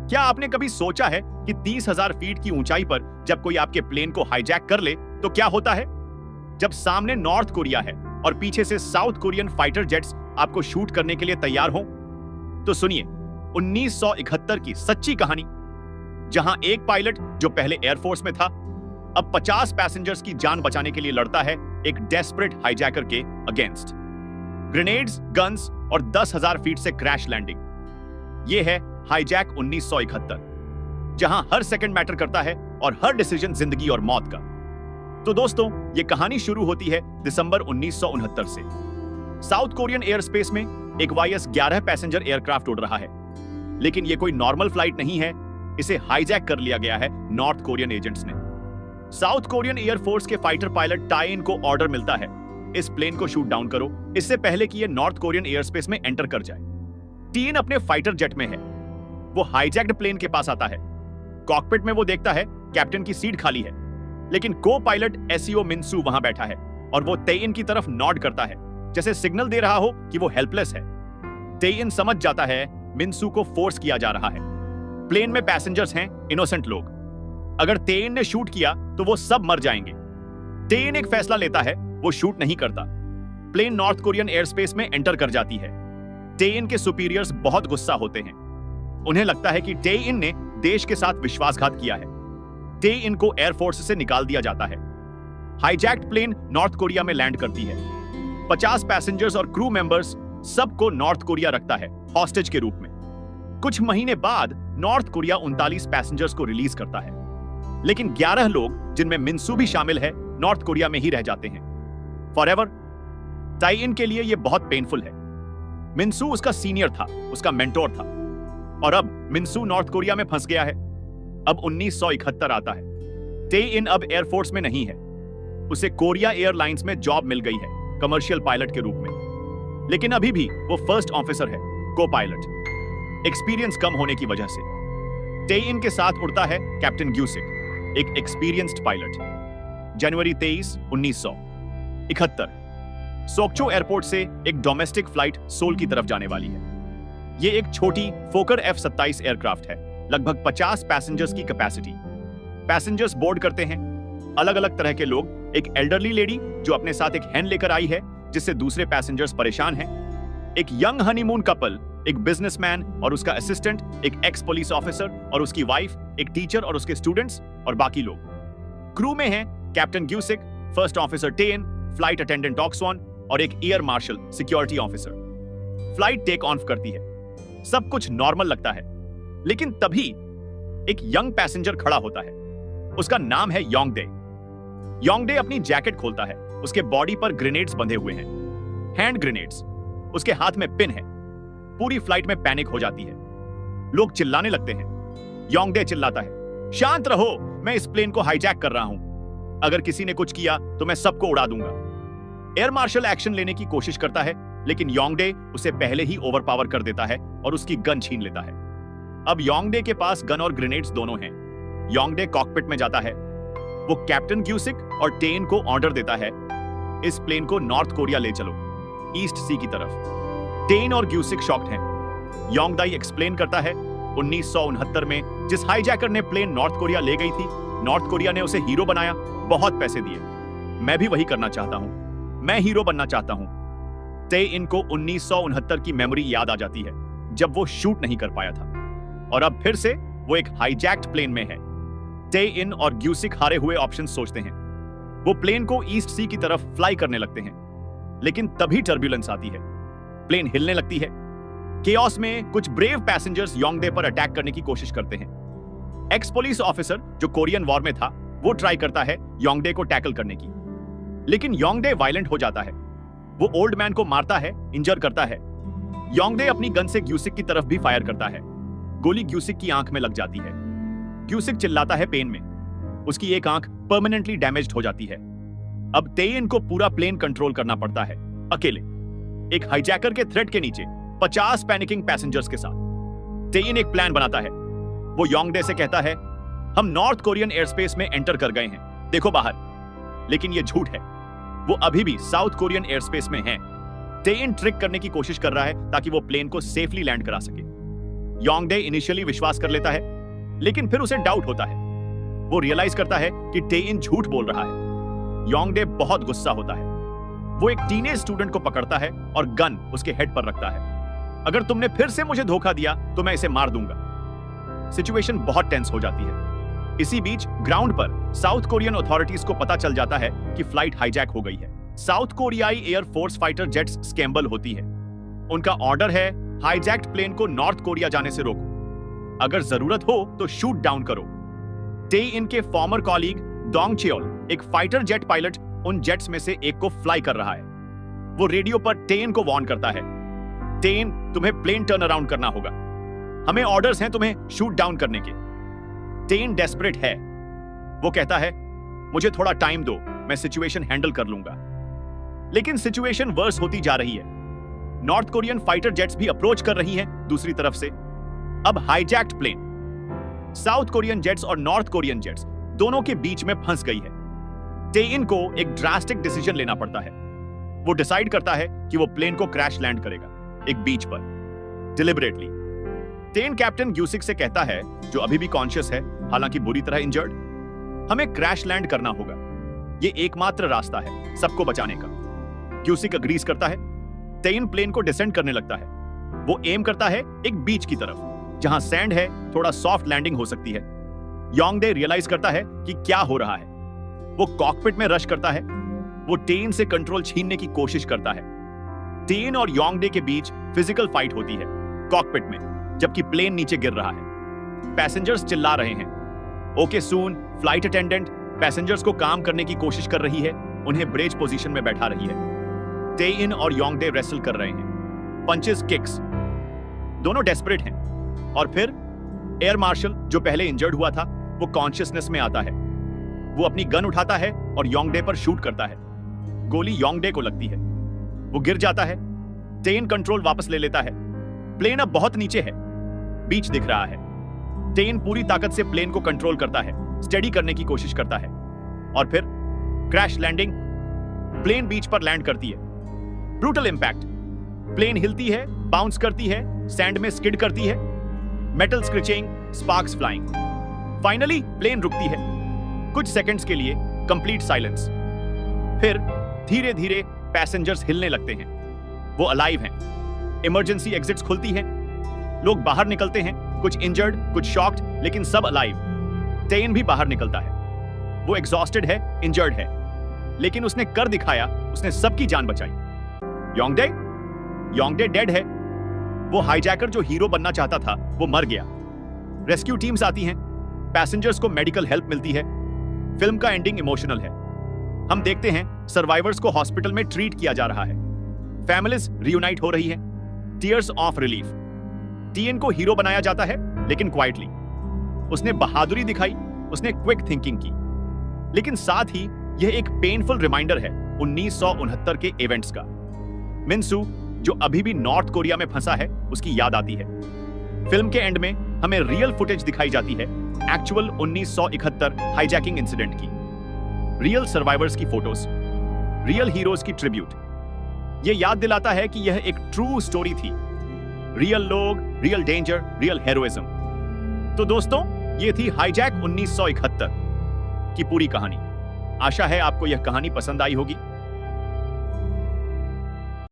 क्या आपने कभी सोचा है कि 30,000 फीट की ऊंचाई पर जब कोई आपके प्लेन को हाईजैक कर ले तो क्या होता है? जब सामने नॉर्थ कोरिया है और पीछे से साउथ कोरियन फाइटर जेट्स आपको शूट करने के लिए तैयार हो, तो सुनिए 1971 की सच्ची कहानी, जहां एक पायलट जो पहले एयरफोर्स में था, अब 50 पैसेंजर्स की जान बचाने के लिए लड़ता है एक डेस्परेट हाईजैकर के अगेंस्ट। ग्रेनेड्स, गन्स और 10,000 फीट से क्रैश लैंडिंग। यह है हाईजैक 1971, जहां हर सेकंड मैटर करता है और हर डिसीजन जिंदगी और मौत का। तो दोस्तों, यह कहानी शुरू होती है दिसंबर 1969 से। साउथ कोरियन एयर स्पेस में एक YS-11 पैसेंजर एयरक्राफ्ट उड़ रहा है, लेकिन यह कोई नॉर्मल फ्लाइट नहीं है। इसे हाईजैक कर लिया गया है नॉर्थ कोरियन एजेंट्स ने। साउथ कोरियन एयरफोर्स के फाइटर पायलट टाई इन को ऑर्डर मिलता है, इस प्लेन को शूट डाउन करो, इससे पहले कि यह नॉर्थ कोरियन एयर स्पेस में एंटर कर जाए। टी इन अपने फाइटर जेट में है। वो हाईजैक्ड प्लेन के पास आता है। कॉकपिट में वो देखता है कैप्टन की सीट खाली है, लेकिन को पायलट एसईओ मिनसू वहां बैठा है और वो तेइन की तरफ नॉड करता है, जैसे सिग्नल दे रहा हो कि वो हेल्पलेस है। तेइन समझ जाता है मिनसू को फोर्स किया जा रहा है। प्लेन में पैसेंजर्स हैं, इनोसेंट लोग। अगर तेइन ने शूट किया तो वो सब मर जाएंगे। तेइन एक फैसला लेता है, वो शूट नहीं करता। Plane north Korean air space में एंटर कर जाती है। तेइन के सुपीरियर्स बहुत गुस्सा होते हैं। उन्हें लगता है कि टे-इन ने देश के साथ विश्वासघात किया है। टे-इन को एयरफोर्स से निकाल दिया जाता है। हाईजैक्ड प्लेन नॉर्थ कोरिया में लैंड करती है। 50 पैसेंजर्स और क्रू मेंबर्स सबको नॉर्थ कोरिया रखता है हॉस्टेज के रूप में। कुछ महीने बाद नॉर्थ कोरिया 39 पैसेंजर्स को रिलीज करता है, लेकिन 11 लोग, जिनमें मिनसू भी शामिल है, नॉर्थ कोरिया में ही रह जाते हैं फॉरएवर। टाई-इन के लिए यह बहुत पेनफुल है। मिनसू उसका सीनियर था, उसका मेंटोर था, और अब मिनसू नॉर्थ कोरिया में फंस गया है। अब 1971 आता है। टे-इन अब एयरफोर्स में नहीं है। उसे कोरिया एयरलाइंस में जॉब मिल गई है कमर्शियल पायलट के रूप में, लेकिन अभी भी वो फर्स्ट ऑफिसर है, को पायलट, एक्सपीरियंस कम होने की वजह से। टे-इन के साथ उड़ता है कैप्टन ग्यूसिक, एक एक्सपीरियंस्ड पायलट। जनवरी 23, 1971 सोक्चो एयरपोर्ट से एक डोमेस्टिक फ्लाइट सोल की तरफ जाने वाली है। यह एक छोटी फोकर F-27 एयरक्राफ्ट है, लगभग 50 पैसेंजर्स की कैपेसिटी। पैसेंजर्स बोर्ड करते हैं अलग अलग तरह के लोग। एक एल्डरली लेडी जो अपने साथ एक हैन लेकर आई है, जिससे दूसरे पैसेंजर्स परेशान हैं। एक यंग हनीमून कपल, एक बिजनेसमैन और उसका असिस्टेंट, एक एक्स पुलिस ऑफिसर और उसकी वाइफ, एक टीचर और उसके स्टूडेंट्स, और बाकी लोग। क्रू में हैं कैप्टन ग्यूसिक, फर्स्ट ऑफिसर टेन, फ्लाइट अटेंडेंट ऑक्सवन और एक air marshal security officer. Flight take off करती है। सब कुछ नॉर्मल लगता है, लेकिन तभी एक यंग पैसेंजर खड़ा होता है। उसका नाम है योंगडे। योंगडे अपनी जैकेट खोलता है। उसके बॉडी पर ग्रेनेड्स बंधे हुए हैं, हैंड ग्रेनेड्स। उसके हाथ में पिन है। पूरी फ्लाइट में पैनिक हो जाती है। लोग चिल्लाने लगते हैं। योंगडे चिल्लाता है, शांत रहो, मैं इस प्लेन को हाईजैक कर रहा हूं। अगर किसी ने कुछ किया तो मैं सबको उड़ा दूंगा। एयर मार्शल एक्शन लेने की कोशिश करता है, लेकिन योंगडे उसे पहले ही ओवरपावर कर देता है और उसकी गन छीन लेता है। अब योंगडे के पास गन और ग्रेनेड्स दोनों हैं। योंगडे कॉकपिट में जाता है। वो कैप्टन ग्यूसिक और टेन को ऑर्डर देता है, इस प्लेन को नॉर्थ कोरिया ले चलो, ईस्ट सी की तरफ। टेन और ग्यूसिक शॉक्ड हैं। योंगडाई एक्सप्लेन करता है, 1969 में जिस हाईजैकर ने प्लेन नॉर्थ कोरिया ले गई थी, नॉर्थ कोरिया ने उसे हीरो बनाया, बहुत पैसे दिए। मैं भी वही करना चाहता हूं, मैं हीरो बनना चाहता हूं। टे-इन को 1969 की मेमोरी याद आ जाती है, जब वो शूट नहीं कर पाया था, और अब फिर से वो एक हाईजैक्ड प्लेन में है। टे-इन और ग्यूसिक हारे हुए ऑप्शन सोचते हैं। वो प्लेन को ईस्ट सी की तरफ फ्लाई करने लगते हैं, लेकिन तभी टर्ब्यूलेंस आती है। प्लेन हिलने लगती है। केओस में कुछ ब्रेव पैसेंजर्स योंगडे पर अटैक करने की कोशिश करते हैं। एक्स पुलिस ऑफिसर जो कोरियन वॉर में था, वो ट्राई करता है योंगडे को टैकल करने की, लेकिन योंगडे वायलेंट हो जाता है। वो ओल्ड मैन को मारता है, इंजर करता है। योंगडे अपनी गन से ग्यूसिक की तरफ भी फायर करता है। गोली ग्यूसिक की आंख में लग जाती है। ग्यूसिक चिल्लाता है पेन में। उसकी एक आंख परमानेंटली डैमेज्ड हो जाती है। अब टे-इन को पूरा प्लेन कंट्रोल करना पड़ता है, अकेले, एक हाईजैकर के थ्रेट के नीचे, 50 पैनिकिंग पैसेंजर्स के साथ। टे-इन एक प्लान बनाता है। वो योंगडे से कहता है, हम नॉर्थ कोरियन एयर स्पेस में एंटर कर गए हैं, देखो बाहर। लेकिन यह झूठ है, वो अभी भी साउथ कोरियन एयर स्पेस में हैं। टे-इन ट्रिक करने की कोशिश कर रहा है ताकि वो प्लेन को सेफली लैंड करा सके। योंगडे इनिशियली विश्वास कर लेता है, लेकिन फिर उसे डाउट होता है। वो रियलाइज करता है कि टेइन झूठ बोल रहा है। योंगडे बहुत गुस्सा होता है। वो एक टीनेज स्टूडेंट को पकड़ता है और गन उसके हेड पर रखता है। अगर तुमने फिर से मुझे धोखा दिया तो मैं इसे मार दूंगा। सिचुएशन बहुत टेंस हो जाती है। इसी बीच ग्राउंड पर साउथ कोरियन अथॉरिटीज को पता चल जाता है कि फ्लाइट हाईजैक हो गई है। साउथ कोरियाई एयरफोर्स फाइटर जेट्स स्कैम्बल होती है। उनका ऑर्डर है हाईजैक्ड प्लेन को नॉर्थ कोरिया जाने से रोको। अगर जरूरत हो तो शूट डाउन करो। टेइन के फॉर्मर कॉलीग डोंग चेओल, एक फाइटर जेट पायलट, उन जेट्स में से एक को फ्लाई कर रहा है। वो रेडियो पर टेन को वार्न करता है, टेन, तुम्हें प्लेन टर्न अराउंड करना होगा। हमें ऑर्डर्स हैं तुम्हें शूट डाउन करने के। टेन डेस्परेट है। वो कहता है, मुझे थोड़ा टाइम दो, मैं सिचुएशन हैंडल कर लूंगा। लेकिन सिचुएशन वर्स होती जा रही है। नॉर्थ कोरियन फाइटर जेट्स भी अप्रोच कर रही हैं दूसरी तरफ से। अब hijacked plane south Korean jets और नॉर्थ कोरियन जेट्स दोनों के बीच में फंस गई है। टेइन को एक ड्रास्टिक डिसीजन लेना पड़ता है। वो डिसाइड करता है कि वो प्लेन को क्रैश लैंड करेगा एक बीच पर, डिलिबरेटली। टेन कैप्टन ग्यूसिक से कहता है, जो अभी भी कॉन्शियस है, हालांकि बुरी तरह इंजर्ड, हमें क्रैश लैंड करना होगा। ये एकमात्र रास्ता है सबको बचाने का। ग्यूसिक अग्रीज करता है। टेन प्लेन को डिसेंड करने लगता है। वो एम करता है एक बीच की तरफ, जहां सैंड है, थोड़ा सॉफ्ट लैंडिंग हो सकती है। योंगडे रियलाइज करता है कि क्या हो रहा है। वो कॉकपिट में रश करता है। वो टेन से कंट्रोल छीनने की कोशिश करता है। टेन और योंगडे के बीच फिजिकल फाइट होती है कॉकपिट में, जबकि प्लेन नीचे गिर रहा है। पैसेंजर्स चिल्ला रहे हैं। ओके सून फ्लाइट अटेंडेंट पैसेंजर्स को काम करने की कोशिश कर रही है, उन्हें ब्रेज पोजीशन में बैठा रही है। टेइन और योंगडे रेसल कर रहे हैं, पंचेस, किक्स, दोनों डेस्परेट हैं। और फिर एयर मार्शल, जो पहले इंजर्ड हुआ था, वो कॉन्शियसनेस में आता है। वो अपनी गन उठाता है और योंगडे पर शूट करता है। गोली योंगडे को लगती है। वो गिर जाता है। टेन कंट्रोल वापस ले लेता है। प्लेन अब बहुत नीचे है, बीच दिख रहा है। टेन पूरी ताकत से प्लेन को कंट्रोल करता है, स्टेडी करने की कोशिश करता है। और फिर क्रैश लैंडिंग। प्लेन बीच पर लैंड करती है। Brutal impact. प्लेन हिलती है, बाउंस करती है, सैंड में स्किड करती है, metal screeching, sparks flying. Finally plane रुकती है। कुछ सेकंड्स के लिए कंप्लीट साइलेंस। फिर धीरे धीरे पैसेंजर्स हिलने लगते हैं। वो अलाइव हैं। इमरजेंसी एग्जिट्स खुलती हैं। लोग बाहर निकलते हैं, कुछ इंजर्ड, कुछ शॉक्ड, लेकिन सब अलाइव। टेन भी बाहर निकलता है। वो एग्जॉस्टेड है, इंजर्ड है, लेकिन उसने कर दिखाया, उसने सबकी जान बचाई। योंगडे डेड है। वो हाईजैकर जो हीरो बनना चाहता था, वो मर गया। रेस्क्यू टीम्स आती हैं, पैसेंजर्स को मेडिकल हेल्प मिलती है। फिल्म का एंडिंग इमोशनल है। हम देखते हैं सर्वाइवर्स को हॉस्पिटल में ट्रीट किया जा रहा है। फैमिलीज रियूनाइट हो रही है। Tears of relief. टीएन को हीरो बनाया जाता है, लेकिन क्वाइटली। उसने बहादुरी दिखाई, उसने क्विक थिंकिंग की, लेकिन साथ ही यह एक पेनफुल रिमाइंडर है 1969 के इवेंट्स का। मिनसू, जो अभी भी नॉर्थ कोरिया में फंसा है, उसकी याद आती है। फिल्म के एंड में हमें रियल फुटेज दिखाई जाती है, एक्चुअल 1971 हाईजैकिंग इंसिडेंट की। रियल सर्वाइवर्स की फोटोज, रियल हीरोज की ट्रिब्यूट। यह याद दिलाता है कि यह एक ट्रू स्टोरी थी। रियल लोग, रियल डेंजर, रियल हेरोइज्म। तो दोस्तों, यह थी हाईजैक 1971 की पूरी कहानी। आशा है आपको यह कहानी पसंद आई होगी।